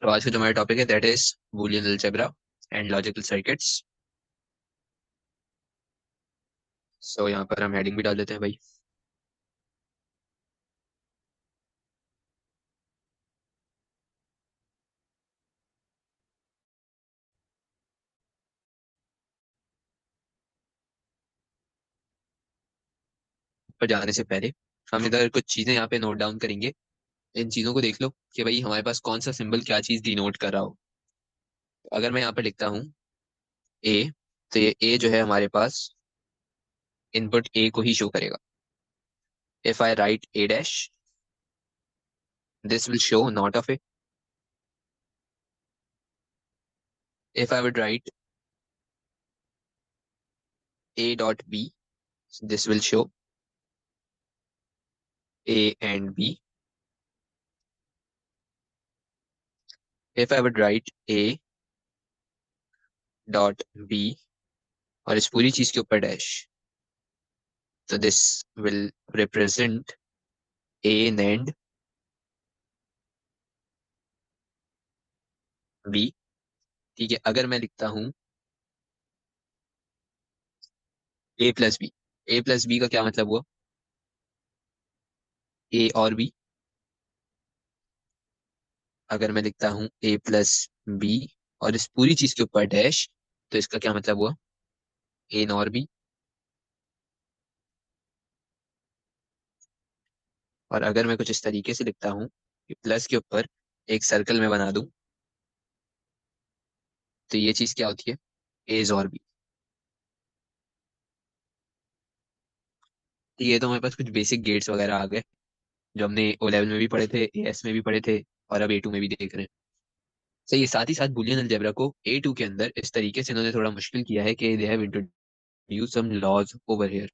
तो आज का जो हमारा टॉपिक है that is Boolean algebra and logical circuits. So यहाँ पर हम हेडिंग भी डाल देते हैं भाई। पर जाने से पहले हम इधर कुछ चीजें यहाँ पे नोट डाउन करेंगे। इन चीजों को देख लो कि भाई हमारे पास कौन सा सिंबल क्या चीज डिनोट कर रहा हो। तो अगर मैं यहाँ पर लिखता हूँ ए, तो ये ए जो है हमारे पास इनपुट ए को ही शो करेगा। If I write A dash, this will show not of A. If I would write A dot B, this will show A and B. If I would write A dot B और इस पूरी चीज के ऊपर dash, so this will represent A and B। ठीक है, अगर मैं लिखता हूँ A plus B, A plus B का क्या मतलब हुआ? ए और बी। अगर मैं लिखता हूँ ए प्लस बी और इस पूरी चीज के ऊपर डैश, तो इसका क्या मतलब हुआ? ए और बी। और अगर मैं कुछ इस तरीके से लिखता हूँ कि प्लस के ऊपर एक सर्कल में बना दूं, तो ये चीज क्या होती है? एज और बी। तो ये तो हमारे पास कुछ बेसिक गेट्स वगैरह आ गए जो हमने ओ लेवल में भी पढ़े थे, एस में भी पढ़े थे, और अब ए टू में भी देख रहे हैं। सही है। साथ ही साथ बुलियन अलजेब्रा को ए टू के अंदर इस तरीके से इन्होंने थोड़ा मुश्किल किया है कि they have introduce some laws over here.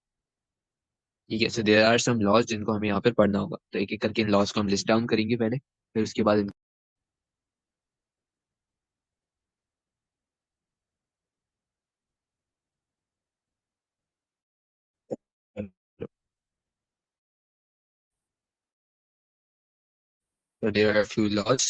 ठीक है, so there are some laws जिनको हमें यहाँ पर पढ़ना होगा। तो एक एक करके इन लॉज को हम लिस्ट डाउन करेंगे पहले, फिर उसके बाद there are few laws.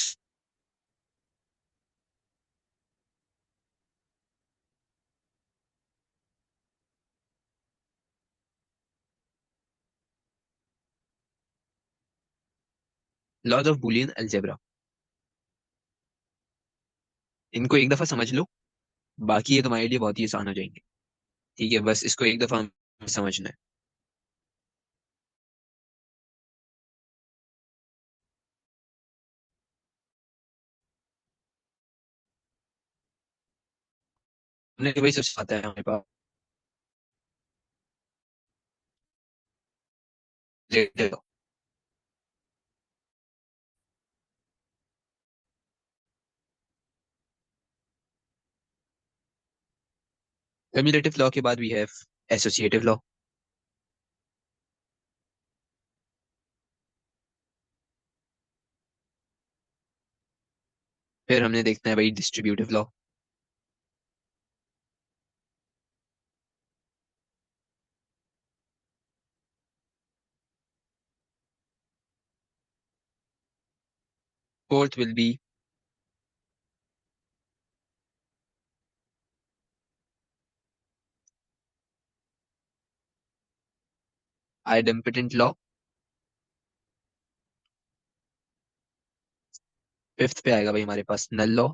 Laws of Boolean algebra, इनको एक दफा समझ लो, बाकी ये तुम्हारे लिए बहुत ही आसान हो जाएंगे। ठीक है, बस इसको एक दफा हमें समझना है। हमने भाई सब आता है हमारे पास। कम्युलेटिव लॉ के बाद वी हैव एसोसिएटिव लॉ। फिर हमने देखना है भाई distributive law. Fourth will be idempotent law. Fifth पे आएगा भाई हमारे पास नल लॉ।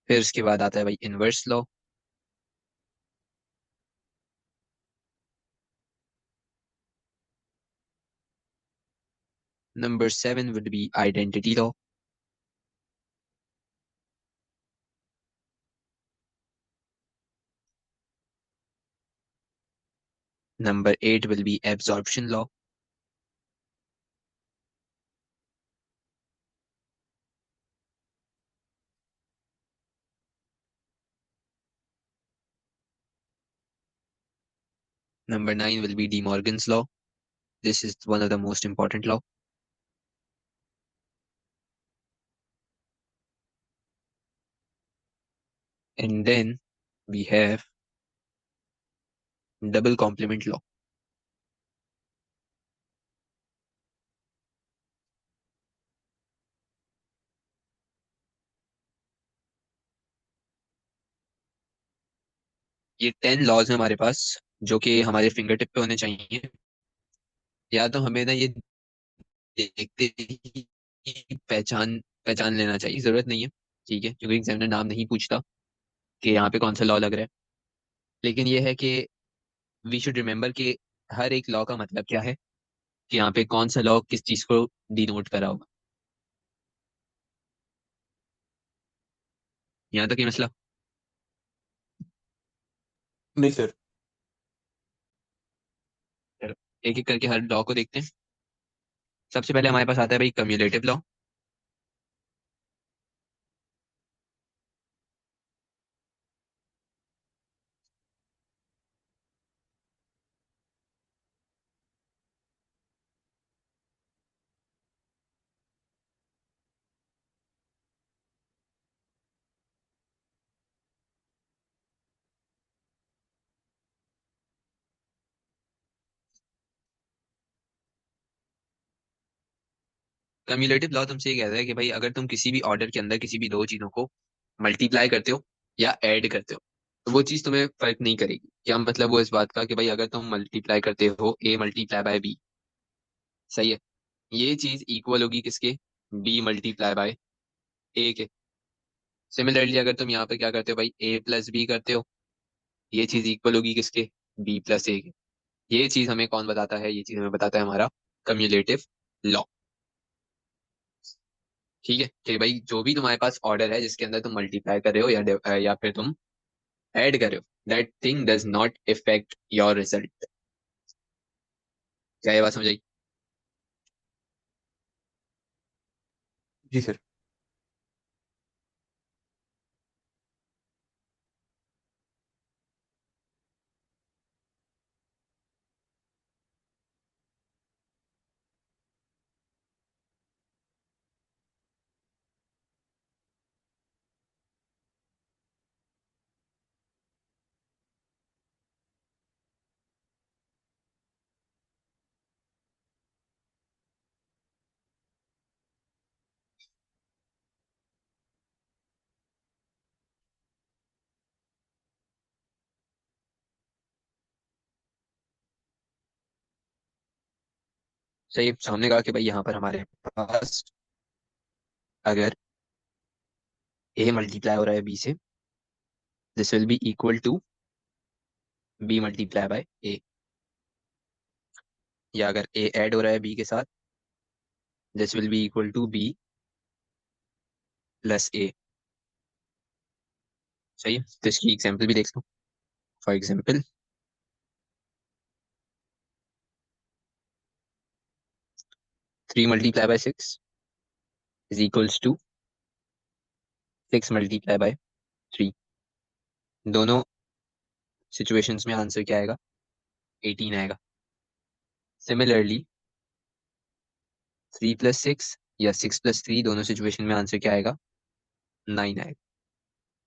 फिर उसके बाद आता है भाई inverse law. Number 7 would be identity law. Number 8 will be absorption law. Number 9 will be De Morgan's law. This is one of the most important law. And then we have double complement law. ये 10 laws हैं हमारे पास, जो कि हमारे finger tip पे होने चाहिए। या तो हमें ना ये देखते ही पहचान पहचान लेना चाहिए, जरूरत नहीं है, ठीक है, क्योंकि एग्जामिनर नाम नहीं पूछता कि यहाँ पे कौन सा लॉ लग रहा है। लेकिन ये है कि वी शुड रिमेम्बर कि हर एक लॉ का मतलब क्या है, कि यहाँ पे कौन सा लॉ किस चीज को डिनोट करा होगा। यहाँ तक ये मसला। नहीं सर। एक एक करके हर लॉ को देखते हैं। सबसे पहले हमारे पास आता है भाई कम्युलेटिव लॉ। कम्युलेटिव लॉ तुमसे ये कहता है कि भाई अगर तुम किसी भी ऑर्डर के अंदर किसी भी दो चीजों को मल्टीप्लाई करते हो या ऐड करते हो, तो वो चीज तुम्हें फर्क नहीं करेगी। क्या मतलब वो इस बात का कि भाई अगर तुम मल्टीप्लाई करते हो ए मल्टीप्लाई बाय बी, सही है, ये चीज इक्वल होगी किसके, बी मल्टीप्लाई बाय ए के। सिमिलरली अगर तुम यहाँ पे क्या करते हो भाई, ए प्लस बी करते हो, ये चीज इक्वल होगी किसके, बी प्लस ए के। ये चीज हमें कौन बताता है, ये चीज हमें बताता है हमारा कम्युलेटिव लॉ। ठीक है, कि भाई जो भी तुम्हारे पास ऑर्डर है जिसके अंदर तुम मल्टीप्लाई कर रहे हो या फिर तुम ऐड कर रहे हो, that thing does not effect your result. क्या ये बात समझ आई? जी सर। सही सामने कहा कि भाई यहाँ पर हमारे पास अगर ए मल्टीप्लाई हो रहा है बी से, this will be equal to B multiply by A. या अगर ए ऐड हो रहा है बी के साथ, this will be equal to B plus A. सही है, तो इसकी एग्जाम्पल भी देख लो। For example 3 multiply by 6 is equals to 6 multiply by 3। दोनों सिचुएशंस में आंसर क्या आएगा, 18 आएगा। सिमिलरली 3 प्लस 6 या 6 प्लस 3, दोनों सिचुएशन में आंसर क्या आएगा, 9 आएगा।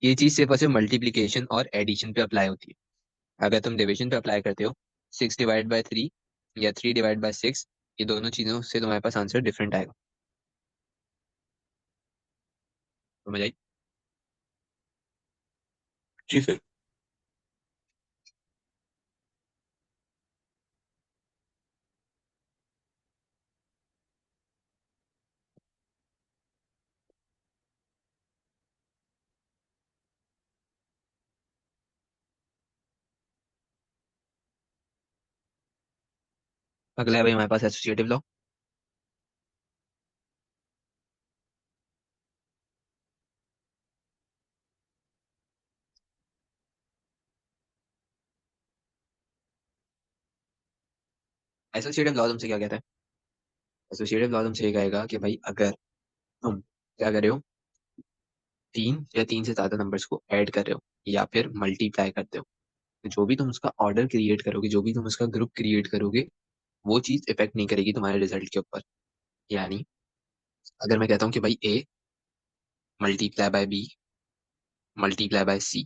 ये चीज सिर्फ और सिर्फ मल्टीप्लीकेशन और एडिशन पे अप्लाई होती है। अगर तुम डिवीजन पे अप्लाई करते हो, 6/3 या 3/6, ये दोनों चीजों से तुम्हारे पास आंसर डिफरेंट आएगा। समझ आई? जी सर। अगला है भाई हमारे पास एसोसिएटिव लॉ। एसोसिएटिव लॉ तुमसे क्या कहता है? एसोसिएटिव लॉ तुमसे ये कहेगा कि भाई अगर तुम क्या कर रहे हो, 3 या 3 से ज्यादा नंबर्स को ऐड कर रहे हो या फिर मल्टीप्लाई करते हो, तो जो भी तुम उसका ऑर्डर क्रिएट करोगे, जो भी तुम उसका ग्रुप क्रिएट करोगे, वो चीज इफेक्ट नहीं करेगी तुम्हारे रिजल्ट के ऊपर। यानी अगर मैं कहता हूँ कि भाई A multiply by B multiply by C,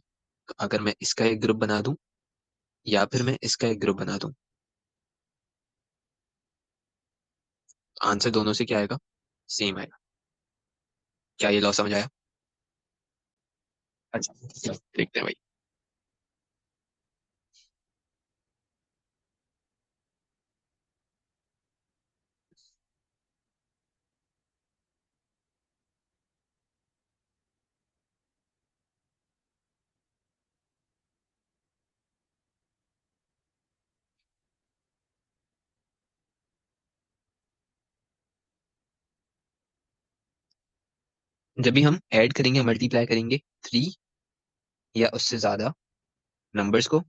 तो अगर मैं इसका एक ग्रुप बना दूं या फिर मैं इसका एक ग्रुप बना दूं, आंसर दोनों से क्या आएगा, सेम आएगा। क्या ये लॉ समझ आया? अच्छा, देखते हैं भाई। जब भी हम ऐड करेंगे मल्टीप्लाई करेंगे थ्री या उससे ज्यादा नंबर्स को,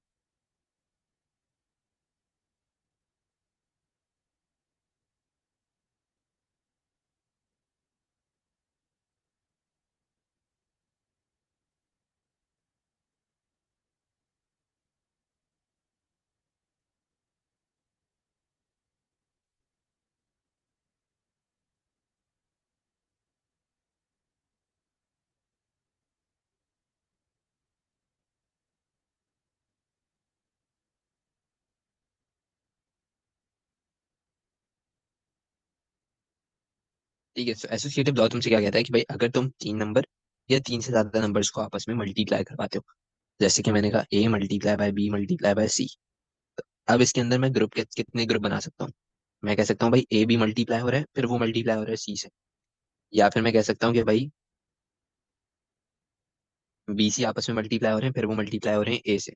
ठीक है। तो एसोसिएटिव लॉ तुमसे क्या कहता है कि भाई अगर तुम तीन नंबर या तीन से ज्यादा नंबर्स को आपस में मल्टीप्लाई करवाते हो, जैसे कि मैंने कहा A multiply by B multiply by C, अब इसके अंदर मैं ग्रुप के कितने ग्रुप बना सकता हूँ? मैं कह सकता हूँ भाई ए भी मल्टीप्लाई हो रहा है फिर वो मल्टीप्लाई हो रहा है सी से, या फिर मैं कह सकता हूँ कि भाई बी सी आपस में मल्टीप्लाई हो रहे हैं फिर वो मल्टीप्लाई हो रहे हैं ए से।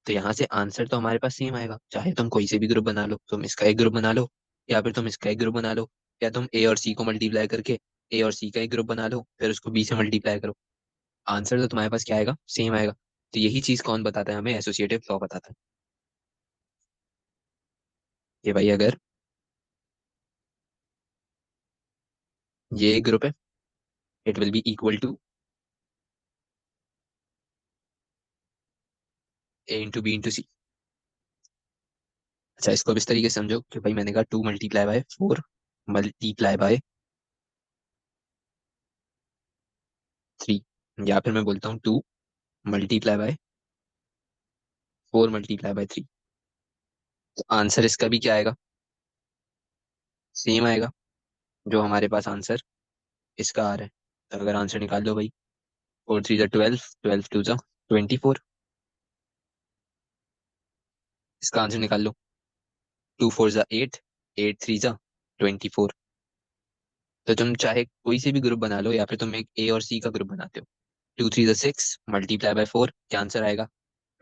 तो यहाँ से आंसर तो हमारे पास सेम आएगा, चाहे तुम कोई से भी ग्रुप बना लो, तुम इसका एक ग्रुप बना लो या फिर तुम इसका एक ग्रुप बना लो, या तुम ए और सी को मल्टीप्लाई करके ए और सी का एक ग्रुप बना लो फिर उसको बी से मल्टीप्लाई करो, आंसर तो तुम्हारे पास क्या आएगा? सेम आएगा। तो यही चीज कौन बताता है हमें? एसोसिएटिव लॉ बताता है कि भाई अगर ये एक ग्रुप है, it will be equal to A into B into C. अच्छा, इसको अब इस तरीके से समझो कि भाई मैंने कहा to multiply by four multiply by three, या फिर मैं बोलता हूँ to multiply by four multiply by three. तो आंसर इसका भी क्या आएगा? सेम आएगा जो हमारे पास आंसर इसका आ रहा है। तो अगर आंसर निकाल लो भाई, फोर थ्री जा ट्वेल्व, ट्वेल्व टू जा ट्वेंटी फोर, इसका आंसर निकाल लो। टू फोर जा एट, एट थ्री जा ट्वेंटी फोर। तो तुम चाहे कोई से भी ग्रुप बना लो या फिर तुम एक ए और सी का ग्रुप बनाते हो, टू थ्री जा सिक्स मल्टीप्लाई बाय फोर, क्या आंसर आएगा?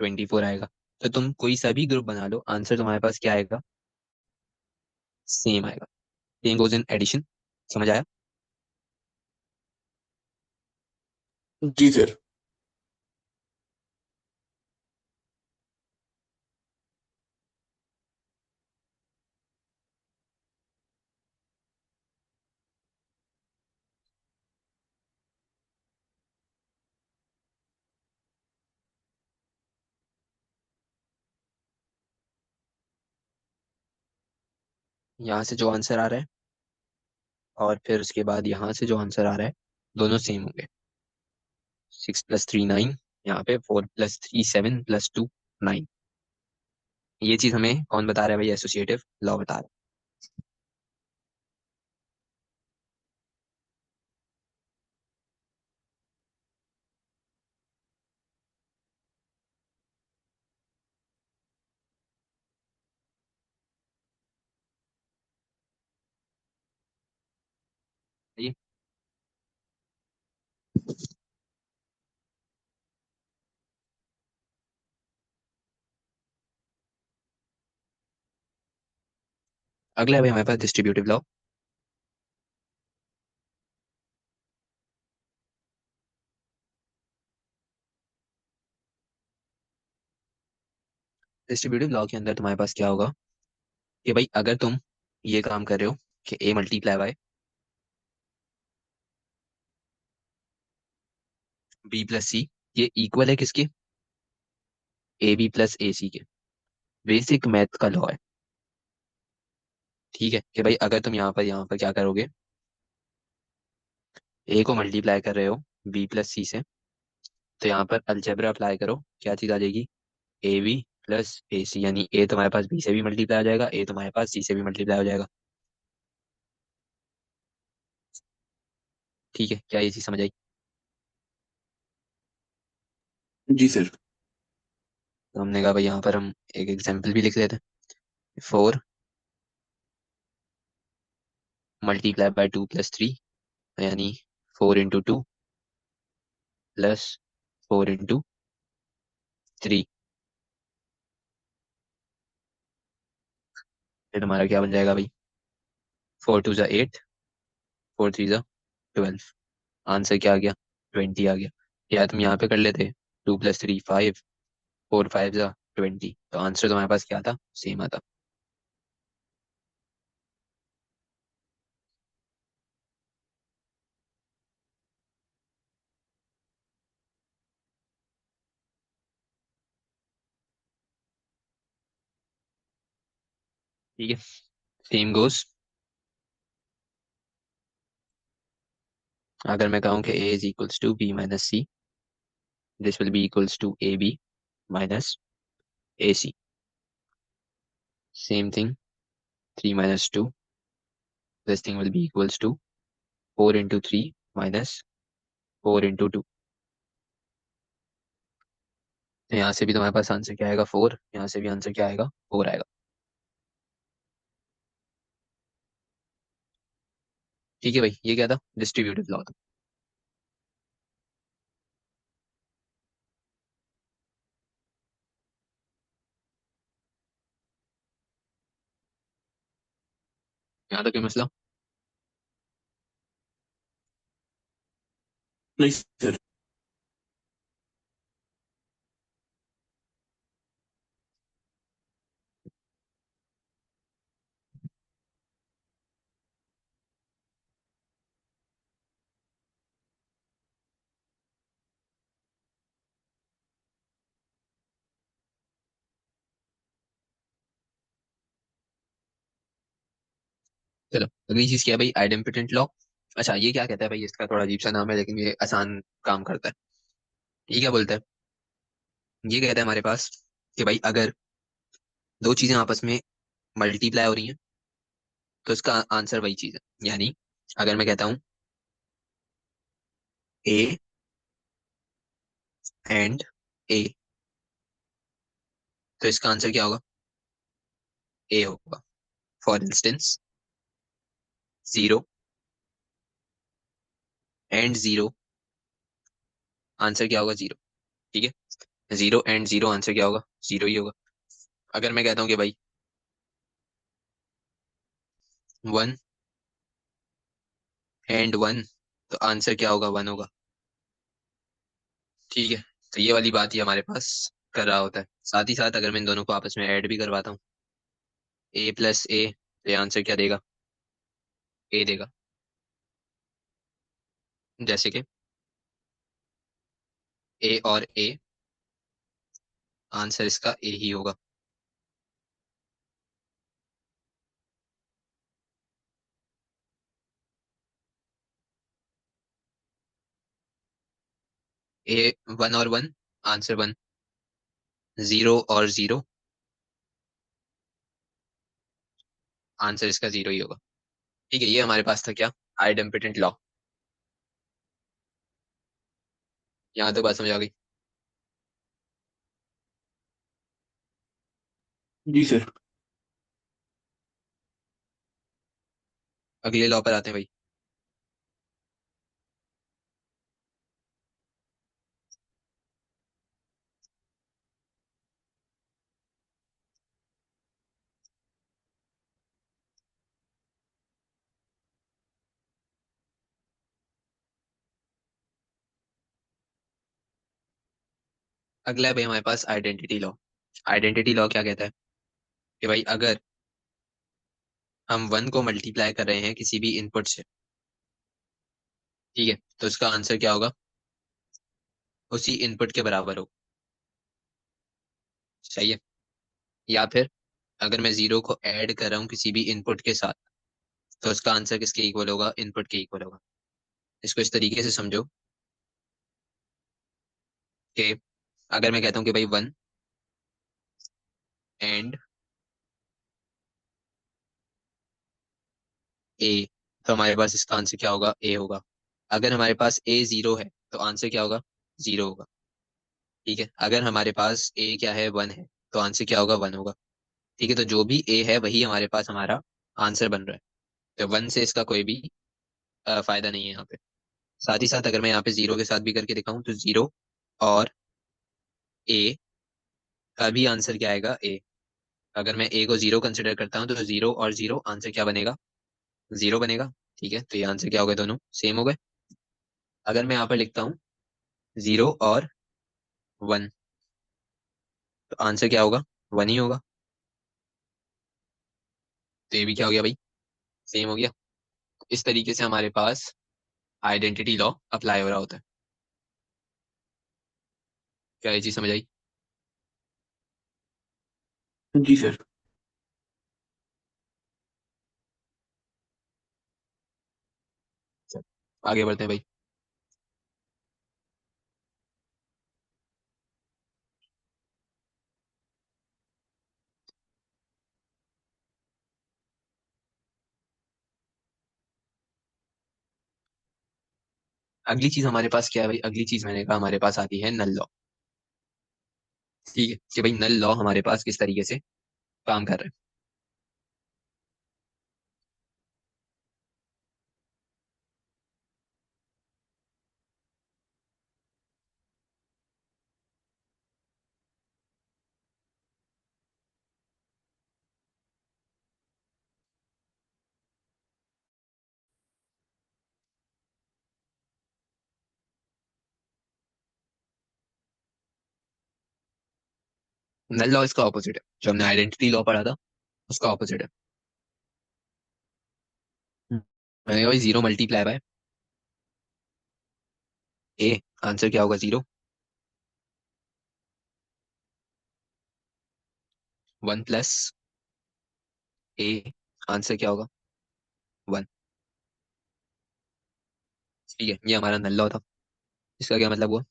ट्वेंटी फोर आएगा। तो तुम कोई सा भी ग्रुप बना लो, आंसर तुम्हारे पास क्या आएगा? सेम आएगा। Same goes in addition. समझ आया? जी सर। यहाँ से जो आंसर आ रहा है और फिर उसके बाद यहाँ से जो आंसर आ रहा है, दोनों सेम होंगे। सिक्स प्लस थ्री नाइन, यहाँ पे four plus three seven plus two nine. ये चीज हमें कौन बता रहा है भाई? एसोसिएटिव लॉ बता रहा है। ये अगला है भाई हमारे पास डिस्ट्रीब्यूटिव लॉ। डिस्ट्रीब्यूटिव लॉ के अंदर तुम्हारे पास क्या होगा कि भाई अगर तुम ये काम कर रहे हो कि ए मल्टीप्लाई बाय बी प्लस सी, ये इक्वल है किसके? ए बी प्लस ए सी के। बेसिक मैथ का लॉ है। ठीक है कि भाई अगर तुम यहाँ पर क्या करोगे, ए को मल्टीप्लाई कर रहे हो बी प्लस सी से, तो यहाँ पर अलजेब्रा अप्लाई करो, क्या चीज आ जाएगी? ए बी प्लस ए सी, यानी ए तुम्हारे पास बी से भी मल्टीप्लाई हो जाएगा, ए तुम्हारे पास सी से भी मल्टीप्लाई हो जाएगा। ठीक है, क्या ये चीज समझ आई? जी सर। तो हमने कहा भाई यहाँ पर हम एक एग्जाम्पल भी लिख लेते हैं। Four multiply by two plus three, यानी four into two plus four into three. फिर हमारा क्या बन जाएगा भाई? फोर टू ज़ा एट, फोर थ्री ज़ा ट्वेल्व। आंसर क्या आ गया? 20 आ गया। या तुम यहाँ पे कर लेते, 2 + 3 5, 4 5 जा 20, तो आंसर तुम्हारे पास क्या था? सेम आता। ठीक है, सेम गोस। अगर मैं कहूँ कि A is equals to B minus C, this will be equals to A B minus A C. Same thing, 3 - 2, this thing will be equals to 4 × 3 minus 4 × 2। तो यहाँ से भी तुम्हारे पास आंसर क्या आएगा? 4। यहाँ से भी आंसर क्या आएगा? 4 आएगा। ठीक है भाई, ये क्या था? डिस्ट्रीब्यूटिव लॉ था। यहाँ तक कोई मसला? नहीं सर। चलो, अगली चीज क्या है भाई? आइडेम्पिटेंट लॉ। अच्छा, ये क्या कहता है भाई? इसका थोड़ा अजीब सा नाम है, लेकिन ये आसान काम करता है। ये क्या बोलता है? ये कहता है हमारे पास कि भाई अगर दो चीजें आपस में मल्टीप्लाई हो रही हैं, तो इसका आंसर वही चीज है। यानी अगर मैं कहता हूँ ए एंड ए, तो इसका आंसर क्या होगा? ए होगा। फॉर इंस्टेंस, 0 एंड 0, आंसर क्या होगा? 0। ठीक है, 0 एंड 0, आंसर क्या होगा? 0 ही होगा। अगर मैं कहता हूँ कि भाई 1 एंड 1, तो आंसर क्या होगा? 1 होगा। ठीक है, तो ये वाली बात ही हमारे पास कर रहा होता है। साथ ही साथ अगर मैं इन दोनों को आपस में ऐड भी करवाता हूँ, A + A, तो ये आंसर क्या देगा? ए देगा। जैसे कि ए और ए, आंसर इसका ए ही होगा। ए 1 और 1, आंसर 1। 0 और 0, आंसर इसका 0 ही होगा। ठीक है, ये हमारे पास था क्या? आइडेम्पिटेंट लॉ। यहाँ तो बात समझ आ गई। जी सर। अगले लॉ पर आते हैं भाई। अगला है भाई हमारे पास आइडेंटिटी लॉ। आइडेंटिटी लॉ क्या कहता है कि भाई अगर हम 1 को मल्टीप्लाई कर रहे हैं किसी भी इनपुट से, ठीक है, तो इसका आंसर क्या होगा? उसी इनपुट के बराबर हो। सही है। या फिर अगर मैं 0 को ऐड कर रहा हूँ किसी भी इनपुट के साथ, तो उसका आंसर किसके इक्वल होगा? इनपुट के इक्वल होगा। इसको इस तरीके से समझो कि अगर मैं कहता हूँ कि भाई 1 एंड A, तो हमारे पास इसका आंसर क्या होगा? ए होगा। अगर हमारे पास ए 0 है, तो आंसर क्या होगा? 0 होगा। ठीक है, अगर हमारे पास ए क्या है? 1 है, तो आंसर क्या होगा? 1 होगा। ठीक है, तो जो भी ए है वही हमारे पास हमारा आंसर बन रहा है। तो 1 से इसका कोई भी फायदा नहीं है यहाँ पे। साथ ही साथ अगर मैं यहाँ पे 0 के साथ भी करके दिखाऊं, तो 0 और ए का भी आंसर क्या आएगा? ए। अगर मैं ए को 0 कंसिडर करता हूँ, तो 0 और 0, आंसर क्या बनेगा? 0 बनेगा। ठीक है, तो ये आंसर क्या हो गए? दोनों सेम हो गए। अगर मैं यहाँ पर लिखता हूँ 0 और 1, तो आंसर क्या होगा? 1 ही होगा। तो ये भी क्या हो गया भाई? सेम हो गया। इस तरीके से हमारे पास आइडेंटिटी लॉ अप्लाई हो रहा होता है। क्या ये चीज समझ आई? जी सर। चल, आगे बढ़ते हैं भाई। अगली चीज हमारे पास क्या है भाई? अगली चीज मैंने कहा हमारे पास आती है नल लॉ। ठीक है कि भाई नल लॉ हमारे पास किस तरीके से काम कर रहे हैं। नल लॉ इसका ऑपोजिट है, जो हमने आइडेंटिटी लॉ पढ़ा था उसका ऑपोजिट है। मैंने कहा भाई 0 × ए, आंसर क्या होगा? 0। 1 + ए, आंसर क्या होगा? 1। ठीक है, ये हमारा नल लॉ था। इसका क्या मतलब हुआ?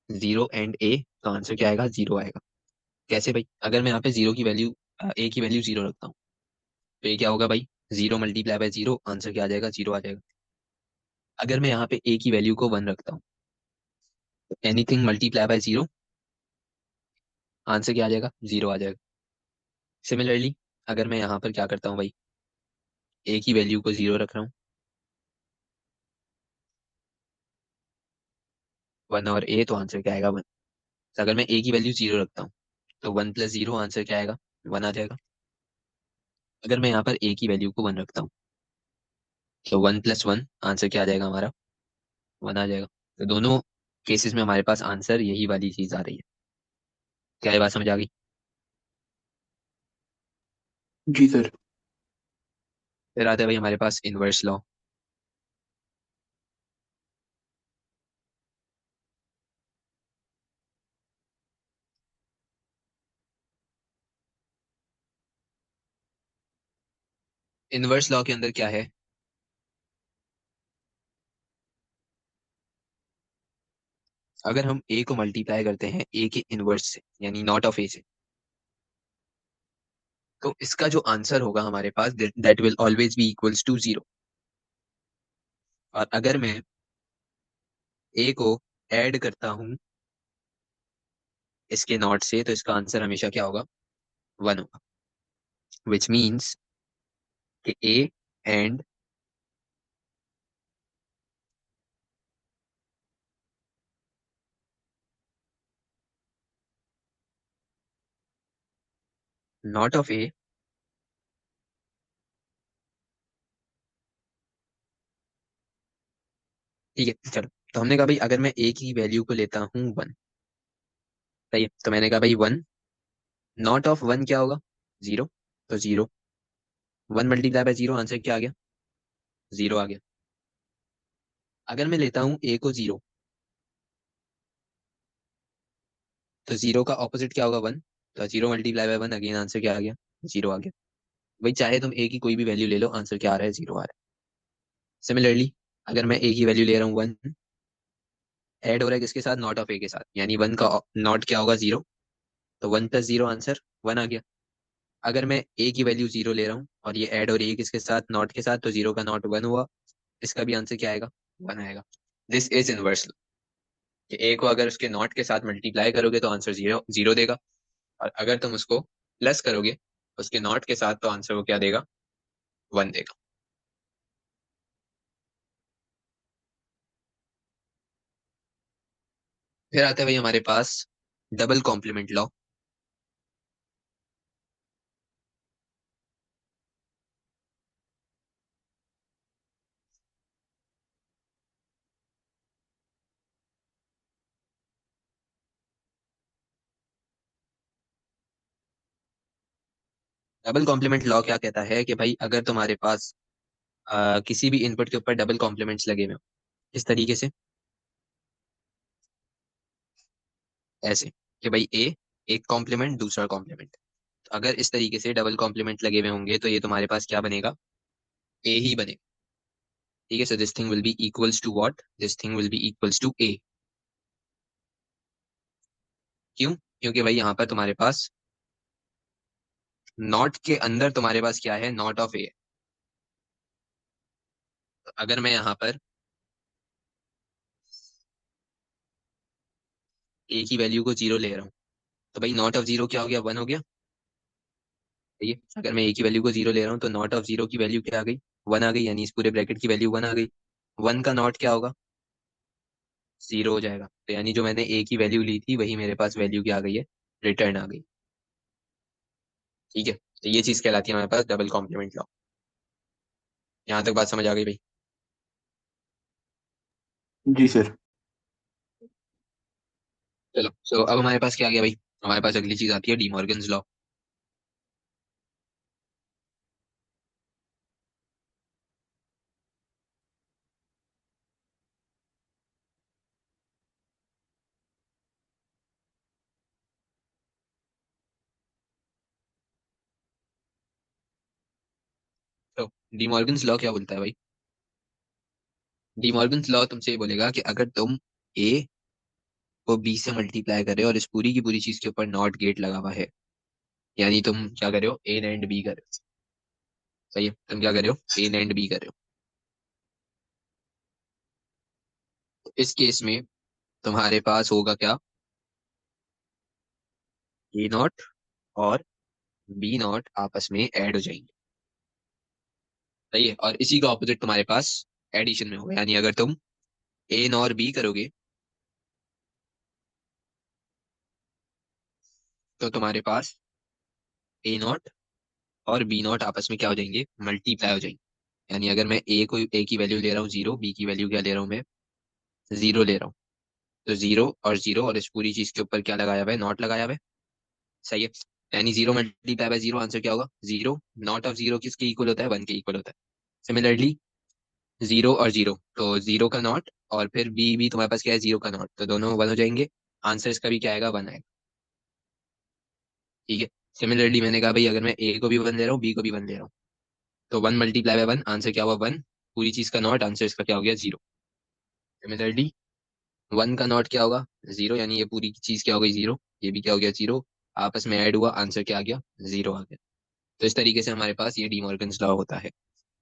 0 एंड ए, तो आंसर क्या आएगा? 0 आएगा। कैसे भाई? अगर मैं यहाँ पे जीरो की वैल्यू, ए की वैल्यू 0 रखता हूँ, तो ये क्या होगा भाई? 0 × 0, आंसर क्या आ जाएगा? 0 आ जाएगा। अगर मैं यहाँ पे ए की वैल्यू को 1 रखता हूँ, तो एनीथिंग मल्टीप्लाई बाय 0, आंसर क्या आ जाएगा? 0 आ जाएगा। सिमिलरली अगर मैं यहाँ पर क्या करता हूँ भाई, ए की वैल्यू को 0 रख रहा हूँ, 1 और ए, तो आंसर क्या आएगा? 1। तो अगर मैं ए की वैल्यू 0 रखता हूँ, तो 1 + 0, आंसर क्या आएगा? 1 आ जाएगा। अगर मैं यहाँ पर ए की वैल्यू को 1 रखता हूँ, तो 1 + 1, आंसर क्या आ जाएगा हमारा? 1 आ जाएगा। तो दोनों केसेस में हमारे पास आंसर यही वाली चीज आ रही है। क्या ये बात समझ आ गई? जी सर। फिर आता है भाई हमारे पास इनवर्स लॉ। इनवर्स लॉ के अंदर क्या है? अगर हम ए को मल्टीप्लाई करते हैं ए के इनवर्स से, यानी नॉट ऑफ ए से, तो इसका जो आंसर होगा हमारे पास, that will always be equals to 0। और अगर मैं ए को ऐड करता हूं इसके नॉट से, तो इसका आंसर हमेशा क्या होगा? 1 होगा। विच मीन्स कि ए एंड नॉट ऑफ ए, ठीक है चलो। तो हमने कहा भाई अगर मैं ए की वैल्यू को लेता हूँ 1, सही है, तो मैंने कहा भाई 1, नॉट ऑफ 1 क्या होगा? 0। तो 0, 1 × 0, आंसर क्या आ गया? 0 आ गया। अगर मैं लेता हूँ ए को 0, तो 0 का ऑपोजिट क्या होगा? 1। तो 0 × 1, अगेन आंसर क्या आ गया? 0 आ गया। भाई चाहे तुम ए की कोई भी वैल्यू ले लो, आंसर क्या आ रहा है? 0 आ रहा है। सिमिलरली अगर मैं ए की वैल्यू ले रहा हूँ 1, ऐड हो रहा है किसके साथ? नॉट ऑफ ए के साथ, यानी 1 का नॉट क्या होगा? 0। तो 1 + 0, आंसर 1 आ गया। अगर मैं ए की वैल्यू 0 ले रहा हूँ और ये ऐड हो रही है किसके साथ? नॉट के साथ, तो 0 का नॉट 1 हुआ, इसका भी आंसर क्या आएगा? 1 आएगा। दिस इज इनवर्स, कि ए को अगर उसके नॉट के साथ मल्टीप्लाई करोगे तो आंसर 0 0 देगा, और अगर तुम उसको प्लस करोगे उसके नॉट के साथ, तो आंसर वो क्या देगा? 1 देगा। फिर आते हैं भाई हमारे पास double complement law. Double complement law क्या कहता है कि भाई अगर तुम्हारे पास किसी भी इनपुट के ऊपर डबल कॉम्प्लीमेंट्स लगे हुए हो, इस तरीके से, ऐसे कि भाई ए एक कॉम्प्लीमेंट दूसरा कॉम्प्लीमेंट, तो अगर इस तरीके से डबल कॉम्प्लीमेंट लगे हुए होंगे तो ये तुम्हारे पास क्या बनेगा, ए ही बनेगा। ठीक है, so this thing will be equals to what, this thing will be equals to A. क्यों? क्योंकि भाई यहाँ पर तुम्हारे पास नॉट के अंदर तुम्हारे पास क्या है, नॉट ऑफ ए। तो अगर मैं यहाँ पर ए की वैल्यू को जीरो ले रहा हूँ, तो भाई नॉट ऑफ जीरो क्या हो गया, वन हो गया। ठीक है, अगर मैं ए की वैल्यू को जीरो ले रहा हूँ तो नॉट ऑफ जीरो की वैल्यू क्या आ गई, वन आ गई, यानी इस पूरे ब्रैकेट की वैल्यू वन आ गई। वन का नॉट क्या होगा, जीरो हो जाएगा। तो यानी जो मैंने ए की वैल्यू ली थी वही मेरे पास वैल्यू क्या आ गई है, रिटर्न आ गई। ठीक है, तो ये चीज कहलाती है हमारे पास डबल कॉम्प्लीमेंट लॉ। यहाँ तक बात समझ आ गई भाई? जी सर। चलो, सो अब हमारे पास क्या आ गया भाई, हमारे पास अगली चीज आती है डी मॉर्गन्स लॉ। तो डी मॉर्गन्स लॉ क्या बोलता है भाई, डी मॉर्गन्स लॉ तुमसे ये बोलेगा कि अगर तुम ए को बी से मल्टीप्लाई कर रहे हो और इस पूरी की पूरी चीज के ऊपर नॉट गेट लगा हुआ है, यानी तुम क्या कर रहे हो, ए एंड बी कर रहे हो। सही है, तुम क्या कर रहे हो, ए एंड बी कर रहे हो। तो इस केस में तुम्हारे पास होगा क्या, ए नॉट और बी नॉट आपस में ऐड हो जाएंगे। सही है, और इसी का ऑपोजिट तुम्हारे पास एडिशन में होगा, यानी अगर तुम ए और बी करोगे तो तुम्हारे पास ए नॉट और बी नॉट आपस में क्या हो जाएंगे, मल्टीप्लाई हो जाएंगे। यानी अगर मैं ए की वैल्यू ले रहा हूँ जीरो, बी की वैल्यू क्या ले रहा हूँ मैं, जीरो ले रहा हूँ, तो जीरो और इस पूरी चीज के ऊपर क्या लगाया हुआ है, नॉट लगाया हुआ है। सही है, यानी zero multiply by zero, answer क्या होगा, जीरो। नॉट ऑफ जीरो किसके इक्वल होता है, वन के इक्वल होता है। सिमिलरली जीरो और जीरो, तो जीरो का नॉट और फिर बी भी तुम्हारे पास क्या है, जीरो का नॉट, तो दोनों वन हो जाएंगे। आंसर इसका भी क्या आएगा, वन आएगा। ठीक है, सिमिलरली मैंने कहा भाई अगर मैं ए को भी वन ले रहा हूँ, बी को भी वन ले रहा हूँ, तो one multiply by one, answer क्या हुआ, वन। पूरी चीज का नॉट, आंसर इसका क्या हो गया, जीरो। सिमिलरली वन का नॉट क्या होगा, जीरो, यानी ये पूरी चीज क्या हो गई, जीरो। ये भी क्या हो गया, जीरो। आपस में ऐड हुआ, आंसर क्या आ गया, जीरो आ गया। तो इस तरीके से हमारे पास ये डी मॉर्गन्स लॉ होता है।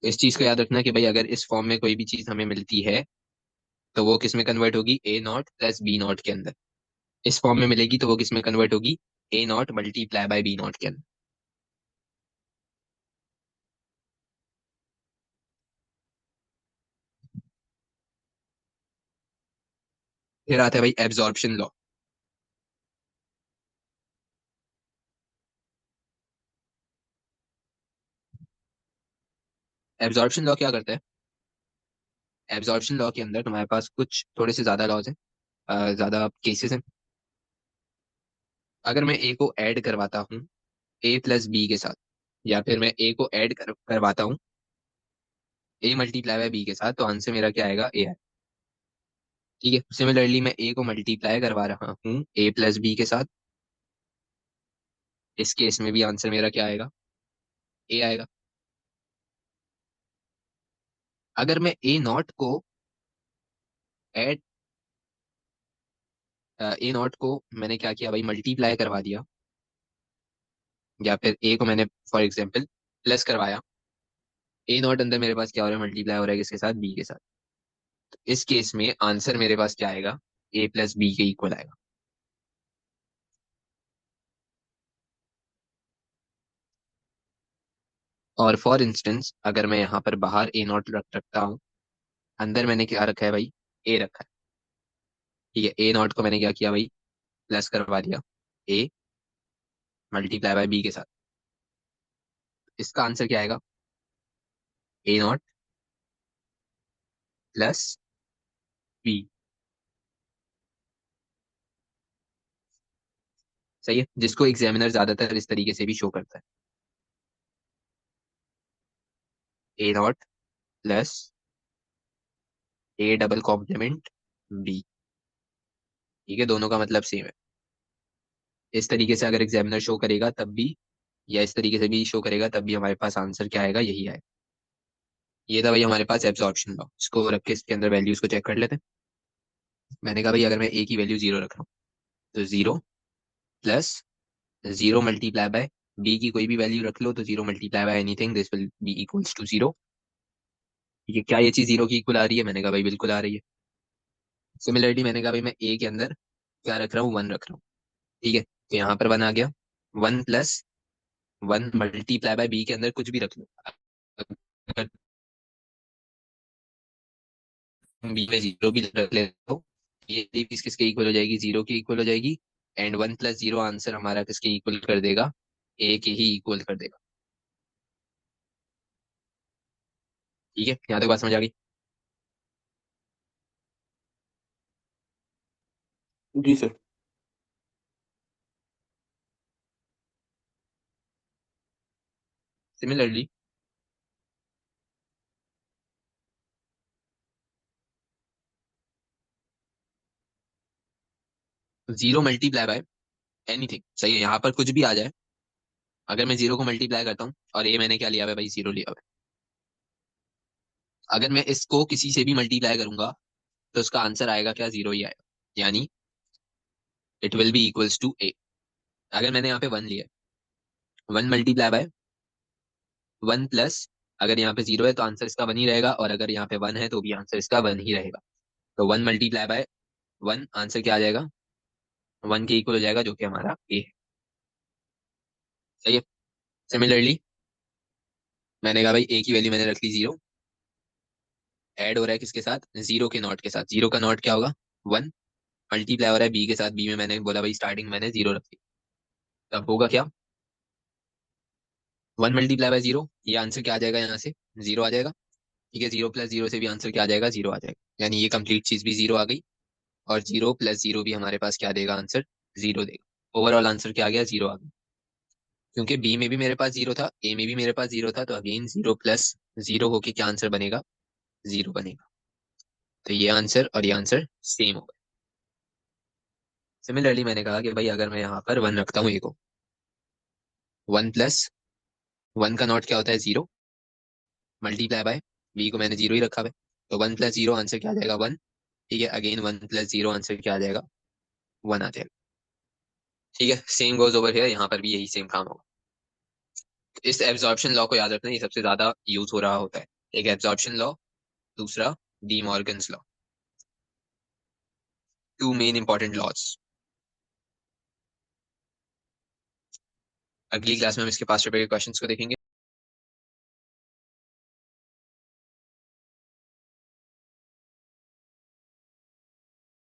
इस चीज को याद रखना कि भाई अगर इस फॉर्म में कोई भी चीज हमें मिलती है तो वो किस में कन्वर्ट होगी, A not plus B not के अंदर। इस फॉर्म में मिलेगी तो वो किस में कन्वर्ट होगी, A not multiply by B not के अंदर। फिर आता है भाई एब्जॉर्प्शन लॉ। एब्जॉर्प्शन लॉ क्या करता है, एब्जॉर्प्शन लॉ के अंदर तुम्हारे पास कुछ थोड़े से ज्यादा लॉज हैं, ज्यादा केसेस हैं। अगर मैं ए को ऐड करवाता हूँ ए प्लस बी के साथ, या फिर मैं ए को ऐड करवाता हूँ ए मल्टीप्लाई बाय बी के साथ, तो आंसर मेरा क्या आएगा, ए है। ठीक है, सिमिलरली मैं ए को मल्टीप्लाई करवा रहा हूँ ए प्लस बी के साथ, इस केस में भी आंसर मेरा क्या आएगा, ए आएगा। अगर मैं ए नॉट को ऐड, ए नॉट को मैंने क्या किया भाई, मल्टीप्लाई करवा दिया, या फिर ए को मैंने फॉर एग्जांपल प्लस करवाया, ए नॉट अंदर मेरे पास क्या हो रहा है, मल्टीप्लाई हो रहा है किसके साथ, बी के साथ। तो इस केस में आंसर मेरे पास क्या आएगा, ए प्लस बी के इक्वल आएगा। और फॉर इंस्टेंस अगर मैं यहाँ पर बाहर ए नॉट रख रखता हूँ, अंदर मैंने क्या रखा है भाई, ए रखा है। ठीक है, ए नॉट को मैंने क्या किया भाई, प्लस करवा दिया ए मल्टीप्लाई बाय बी के साथ। इसका आंसर क्या आएगा, ए नॉट प्लस बी। सही है, जिसको एग्जामिनर ज्यादातर इस तरीके से भी शो करता है। A not plus A double complement B. ठीक है, दोनों का मतलब सेम है। इस तरीके से अगर एग्जामिनर शो करेगा तब भी, या इस तरीके से भी शो करेगा तब भी हमारे पास आंसर क्या आएगा, यही आएगा। ये था भाई हमारे पास एब्जॉर्प्शन लॉ। इसको रख के इसके अंदर वैल्यूज को चेक कर लेते हैं। मैंने कहा भाई अगर मैं ए की वैल्यू जीरो रख रहा हूँ, तो zero plus zero multiply by B की कोई भी वैल्यू रख लो, तो zero multiply by anything, this will be equals to zero. ठीक है, क्या ये चीज जीरो की इक्वल आ रही है? मैंने कहा भाई बिल्कुल आ रही है। सिमिलरली मैंने कहा भाई मैं ए के अंदर क्या रख रहा हूँ, वन रख रहा हूँ। ठीक है, तो यहाँ पर वन आ गया। One plus one multiply by B के अंदर कुछ भी रख लो, अगर बी में जीरो भी रख ले तो ये चीज किसके इक्वल हो जाएगी, जीरो के इक्वल हो जाएगी। And one plus zero answer हमारा किसके इक्वल कर देगा, ए के ही इक्वल कर देगा। ठीक है, यहाँ तक बात समझ आ गई? जी sir. Similarly zero multiply by anything, सही है, यहाँ पर कुछ भी आ जाए। अगर मैं जीरो को मल्टीप्लाई करता हूँ, और ये मैंने क्या लिया हुआ है भाई, जीरो लिया हुआ है। अगर मैं इसको किसी से भी मल्टीप्लाई करूंगा तो उसका आंसर आएगा क्या, जीरो ही आएगा। यानी it will be equals to A. अगर मैंने यहाँ पे वन लिया, one multiply by one plus, अगर यहाँ पे जीरो है तो आंसर इसका वन ही रहेगा, और अगर यहाँ पे वन है तो भी आंसर इसका वन ही रहेगा। तो one multiply by one, answer क्या आ जाएगा, वन के इक्वल हो जाएगा, जो कि हमारा ए है। सही है। सिमिलरली मैंने कहा भाई ए की वैल्यू मैंने रख ली जीरो, ऐड हो रहा है किसके साथ, जीरो के नॉट के साथ। जीरो का नॉट क्या होगा, वन। मल्टीप्लाई हो रहा है बी के साथ, बी में मैंने बोला भाई स्टार्टिंग मैंने जीरो रखी, तब होगा क्या, वन मल्टीप्लाई बाय जीरो, ये आंसर क्या आ जाएगा यहाँ से, जीरो आ जाएगा। ठीक है, जीरो प्लस जीरो से भी आंसर क्या आ जाएगा, जीरो आ जाएगा। यानी ये कंप्लीट चीज भी जीरो आ गई, और जीरो प्लस जीरो भी हमारे पास क्या देगा, आंसर जीरो देगा। ओवरऑल आंसर क्या आ गया, जीरो आ गया। क्योंकि बी में भी मेरे पास जीरो था, ए में भी मेरे पास जीरो था, तो अगेन जीरो प्लस जीरो होके क्या आंसर बनेगा, जीरो बनेगा। तो ये आंसर और ये आंसर सेम होगा। सिमिलरली मैंने कहा कि भाई अगर मैं यहाँ पर वन रखता हूँ, ए को वन प्लस वन का नॉट क्या होता है, जीरो, मल्टीप्लाई बाय बी को मैंने जीरो ही रखा है, तो वन प्लस जीरो आंसर क्या आ जाएगा, वन। ठीक है, again one plus zero answer क्या आ जाएगा, वन आ जाएगा। ठीक है, सेम गोज ओवर हियर, यहाँ पर भी यही सेम काम होगा। इस एब्जॉर्प्शन लॉ को याद रखना, ये सबसे ज्यादा यूज हो रहा होता है। एक एब्जॉर्प्शन लॉ, दूसरा De Morgan's law, two main important laws. अगली क्लास में हम इसके पास्ट पेपर के क्वेश्चंस को देखेंगे।